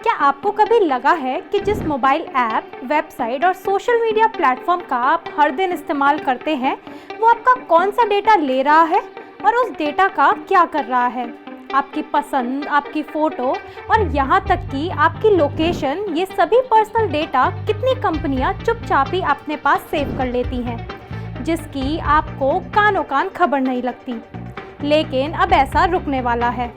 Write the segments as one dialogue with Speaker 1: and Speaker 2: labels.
Speaker 1: क्या आपको कभी लगा है कि जिस मोबाइल ऐप, वेबसाइट और सोशल मीडिया प्लेटफॉर्म का आप हर दिन इस्तेमाल करते हैं, वो आपका कौन सा डेटा ले रहा है और उस डेटा का क्या कर रहा है? आपकी पसंद, आपकी फ़ोटो और यहाँ तक कि आपकी लोकेशन, ये सभी पर्सनल डेटा कितनी कंपनियाँ चुपचाप ही अपने पास सेव कर लेती हैं, जिसकी आपको कानो कान खबर नहीं लगती। लेकिन अब ऐसा रुकने वाला है।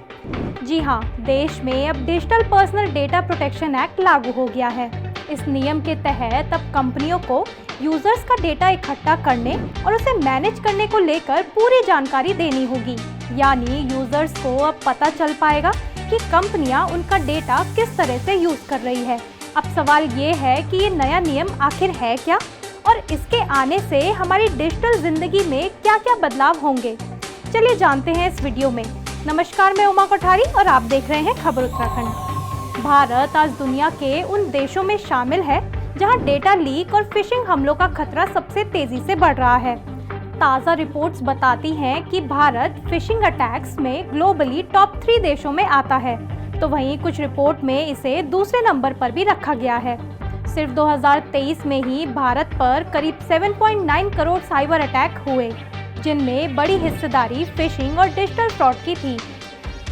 Speaker 1: जी हाँ, देश में अब digital personal data protection act लागू हो गया है। इस नियम के तहत अब कंपनियों को यूजर्स का डेटा इकट्ठा करने और उसे मैनेज करने को लेकर पूरी जानकारी देनी होगी। यानी यूजर्स को अब पता चल पाएगा कि कंपनियां उनका डेटा किस तरह से यूज कर रही है। अब सवाल ये है कि ये नया नियम आखिर है क्या और इसके आने से हमारी डिजिटल जिंदगी में क्या क्या बदलाव होंगे, चलिए जानते हैं इस वीडियो में। नमस्कार, मैं उमा कोठारी और आप देख रहे हैं खबर उत्तराखंड। भारत आज दुनिया के उन देशों में शामिल है जहां डेटा लीक और फिशिंग हमलों का खतरा सबसे तेजी से बढ़ रहा है। ताज़ा रिपोर्ट्स बताती हैं कि भारत फिशिंग अटैक्स में ग्लोबली टॉप 3 देशों में आता है, तो वहीं कुछ रिपोर्ट में इसे दूसरे नंबर पर भी रखा गया है। सिर्फ 2023 में ही भारत पर करीब 7.9 करोड़ साइबर अटैक हुए, जिनमें बड़ी हिस्सेदारी फिशिंग और डिजिटल फ्रॉड की थी।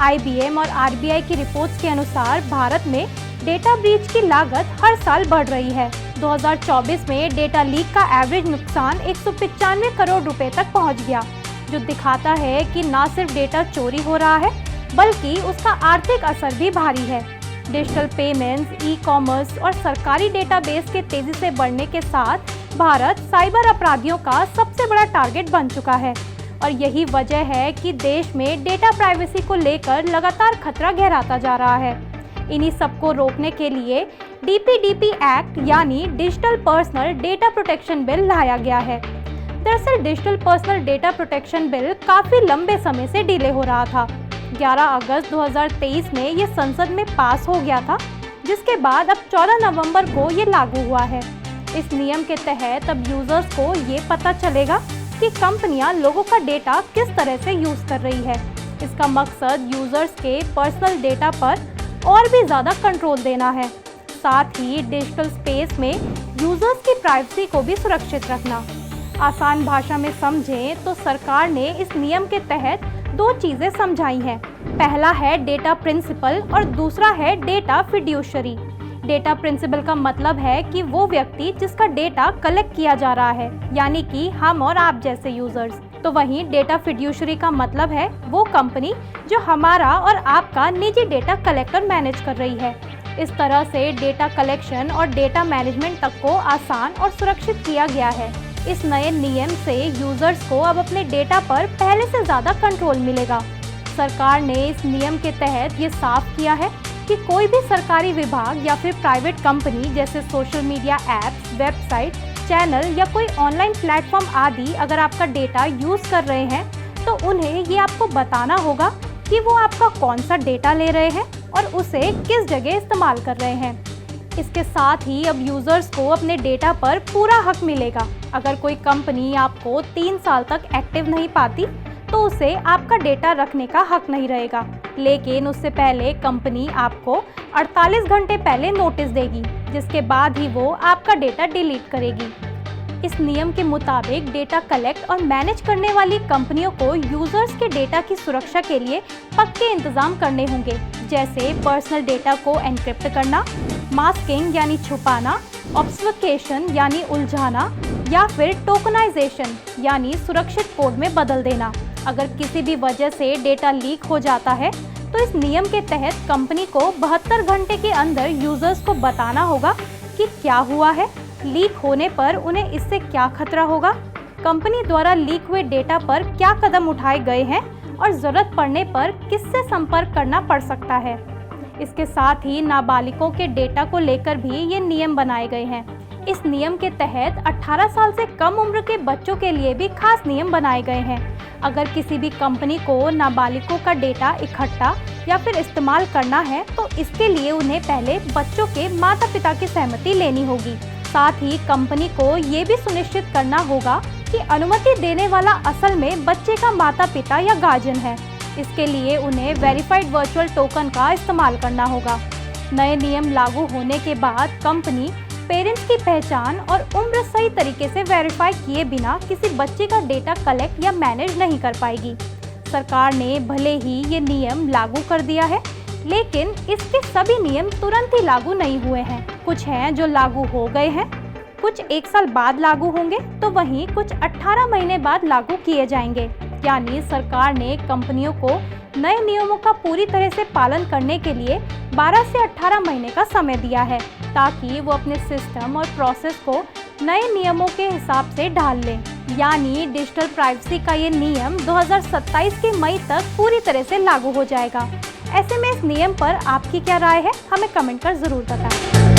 Speaker 1: IBM और RBI की रिपोर्ट्स के अनुसार भारत में डेटा ब्रीच की लागत हर साल बढ़ रही है। 2024 में डेटा लीक का एवरेज नुकसान 195 करोड़ रुपए तक पहुंच गया, जो दिखाता है कि न सिर्फ डेटा चोरी हो रहा है, बल्कि उसका आर्थिक असर भी भारी है। डिजिटल पेमेंट्स, ई-कॉमर्स और सरकारी डेटाबेस के तेजी से बढ़ने के साथ भारत साइबर अपराधियों का सबसे बड़ा टारगेट बन चुका है और यही वजह है कि देश में डेटा प्राइवेसी को लेकर लगातार खतरा गहराता जा रहा है। इन्हीं सबको रोकने के लिए DPDP एक्ट यानी digital personal data protection bill लाया गया है। दरअसल digital personal data protection bill काफ़ी लंबे समय से डिले हो रहा था। 11 अगस्त 2023 में ये संसद में पास हो गया था, जिसके बाद अब 14 नवंबर को ये लागू हुआ है। इस नियम के तहत अब यूजर्स को ये पता चलेगा कि कंपनियां लोगों का डेटा किस तरह से यूज कर रही है। इसका मकसद यूजर्स के पर्सनल डेटा पर और भी ज़्यादा कंट्रोल देना है, साथ ही डिजिटल स्पेस में यूजर्स की प्राइवेसी को भी सुरक्षित रखना। आसान भाषा में समझें तो सरकार ने इस नियम के तहत 2 चीज़ें समझाई हैं। पहला है डेटा प्रिंसिपल और दूसरा है डेटा फिड्यूशरी। डेटा प्रिंसिपल का मतलब है कि वो व्यक्ति जिसका डेटा कलेक्ट किया जा रहा है, यानी कि हम और आप जैसे यूजर्स। तो वहीं डेटा फिड्यूशरी का मतलब है वो कंपनी जो हमारा और आपका निजी डेटा कलेक्ट और मैनेज कर रही है। इस तरह से डेटा कलेक्शन और डेटा मैनेजमेंट तक को आसान और सुरक्षित किया गया है। इस नए नियम से यूजर्स को अब अपने डेटा पर पहले से ज़्यादा कंट्रोल मिलेगा। सरकार ने इस नियम के तहत ये साफ किया है कि कोई भी सरकारी विभाग या फिर प्राइवेट कंपनी जैसे social media apps, website, channel या कोई ऑनलाइन प्लेटफॉर्म आदि अगर आपका डेटा यूज़ कर रहे हैं, तो उन्हें ये आपको बताना होगा कि वो आपका कौन सा डेटा ले रहे हैं और उसे किस जगह इस्तेमाल कर रहे हैं। इसके साथ ही अब यूज़र्स को अपने डेटा पर पूरा हक मिलेगा। अगर कोई कंपनी आपको 3 साल तक एक्टिव नहीं पाती, तो उसे आपका डेटा रखने का हक नहीं रहेगा। लेकिन उससे पहले कंपनी आपको 48 घंटे पहले नोटिस देगी, जिसके बाद ही वो आपका डेटा डिलीट करेगी। इस नियम के मुताबिक डेटा कलेक्ट और मैनेज करने वाली कंपनियों को यूजर्स के डेटा की सुरक्षा के लिए पक्के इंतजाम करने होंगे, जैसे पर्सनल डेटा को एन्क्रिप्ट करना, मास्किंग यानी छुपाना, ऑब्फ्यूकेशन यानी उलझाना या फिर टोकनाइजेशन यानी सुरक्षित कोड में बदल देना। अगर किसी भी वजह से डेटा लीक हो जाता है, तो इस नियम के तहत कंपनी को 72 घंटे के अंदर यूजर्स को बताना होगा कि क्या हुआ है, लीक होने पर उन्हें इससे क्या खतरा होगा, कंपनी द्वारा लीक हुए डेटा पर क्या कदम उठाए गए हैं और ज़रूरत पड़ने पर किससे संपर्क करना पड़ सकता है। इसके साथ ही नाबालिगों के डेटा को लेकर भी ये नियम बनाए गए हैं। इस नियम के तहत 18 साल से कम उम्र के बच्चों के लिए भी खास नियम बनाए गए हैं। अगर किसी भी कंपनी को नाबालिगों का डेटा इकट्ठा या फिर इस्तेमाल करना है, तो इसके लिए उन्हें पहले बच्चों के माता पिता की सहमति लेनी होगी। साथ ही कंपनी को ये भी सुनिश्चित करना होगा कि अनुमति देने वाला असल में बच्चे का माता पिता या गार्जियन है। इसके लिए उन्हें वेरीफाइड वर्चुअल टोकन का इस्तेमाल करना होगा। नए नियम लागू होने के बाद कंपनी पेरेंट्स की पहचान और उम्र सही तरीके से वेरीफाई किए बिना किसी बच्चे का डेटा कलेक्ट या मैनेज नहीं कर पाएगी। सरकार ने भले ही ये नियम लागू कर दिया है, लेकिन इसके सभी नियम तुरंत ही लागू नहीं हुए हैं। कुछ हैं जो लागू हो गए हैं, कुछ 1 साल बाद लागू होंगे, तो वहीं कुछ 18 महीने बाद लागू किए जाएंगे। यानी सरकार ने कंपनियों को नए नियमों का पूरी तरह से पालन करने के लिए 12 से 18 महीने का समय दिया है, ताकि वो अपने सिस्टम और प्रोसेस को नए नियमों के हिसाब से ढाल लें। यानी डिजिटल प्राइवेसी का ये नियम 2027 के मई तक पूरी तरह से लागू हो जाएगा। ऐसे में इस नियम पर आपकी क्या राय है, हमें कमेंट कर ज़रूर बताएं।